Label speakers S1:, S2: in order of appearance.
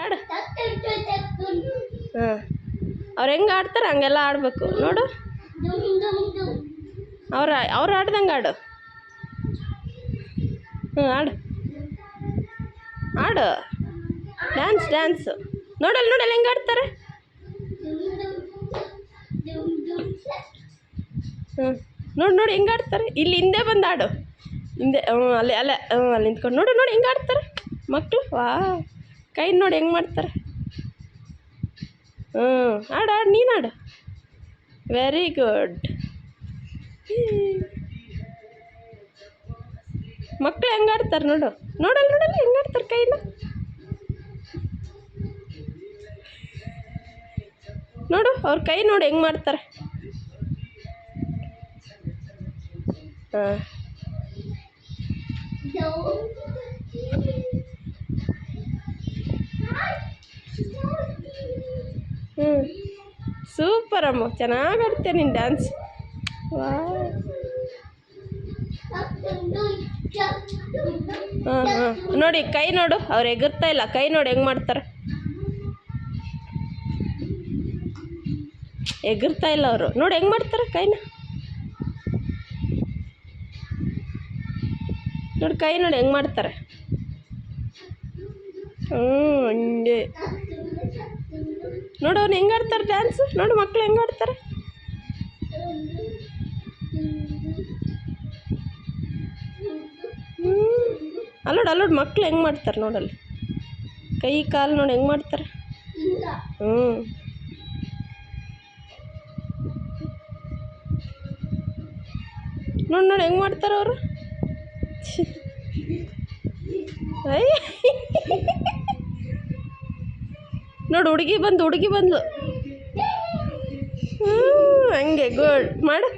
S1: ಆಡು. ಹಾಂ, ಅವ್ರು ಹೆಂಗೆ ಆಡ್ತಾರೆ ಹಂಗೆಲ್ಲ ಆಡಬೇಕು ನೋಡು. ಅವ್ರು ಆಡ್ದಂಗೆ ಆಡು. ಹ್ಞೂ, ಆಡು ಆಡು. ಡ್ಯಾನ್ಸು ನೋಡಲ್ಲ ಹೆಂಗೆ ಆಡ್ತಾರೆ. ಹ್ಞೂ, ನೋಡಿ ಹೆಂಗೆ ಆಡ್ತಾರೆ. ಇಲ್ಲಿ ಹಿಂದೆ ಬಂದು ಆಡು. ಹಿಂದೆ ಅಲ್ಲಿ ನಿಂತ್ಕೊಂಡು ನೋಡಿ ಹೆಂಗೆ ಆಡ್ತಾರೆ ಮಕ್ಕಳು. ಕೈ ನೋಡಿ ಹೆಂಗೆ ಮಾಡ್ತಾರೆ. ಆಡು ನೀನು ಆಡು. Very good. ಮಕ್ಕಳು ಹೆಂಗೆ ಆಡ್ತಾರೆ ನೋಡಲ್ಲ ಹೆಂಗೆ ಆಡ್ತಾರೆ ಕೈನ. ನೋಡು ಅವ್ರ ಕೈ ನೋಡಿ ಹೆಂಗೆ ಮಾಡ್ತಾರೆ. ಹಾಂ, ಸೂಪರ್ ಅಮ್ಮ, ಚೆನ್ನಾಗಿ ಆಡ್ತೀಯ ನೀನು ಡ್ಯಾನ್ಸ್. ಹಾಂ, ನೋಡಿ ಕೈ ನೋಡು, ಅವ್ರು ಎಗರ್ತಾ ಇಲ್ಲ. ಕೈ ನೋಡಿ ಹೆಂಗೆ ಮಾಡ್ತಾರೆ. ಎಗರ್ತಾ ಇಲ್ಲ ಅವರು. ನೋಡಿ ಹೆಂಗೆ ಮಾಡ್ತಾರೆ ಕೈನ. ನೋಡಿ ಕೈ ನೋಡಿ ಹೆಂಗೆ ಮಾಡ್ತಾರೆ. ಹಂಗೆ ನೋಡು ಅವ್ನು ಹೆಂಗೆ ಆಡ್ತಾರೆ ಡ್ಯಾನ್ಸ್. ನೋಡು ಮಕ್ಕಳು ಹೆಂಗೆ ಆಡ್ತಾರೆ. ಅಲ್ಲೋಡು ಮಕ್ಕಳು ಹೆಂಗೆ ಮಾಡ್ತಾರೆ ನೋಡಲ್ಲಿ. ಕೈ ಕಾಲು ನೋಡಿ ಹೆಂಗೆ ಮಾಡ್ತಾರೆ. ನೋಡಿ ಹೆಂಗೆ ಮಾಡ್ತಾರೆ ಅವರು. ನೋಡು ಹುಡುಗಿ ಬಂದ್ಲು. ಹಂಗೆ ಗುಡ್ ಮಾಡು.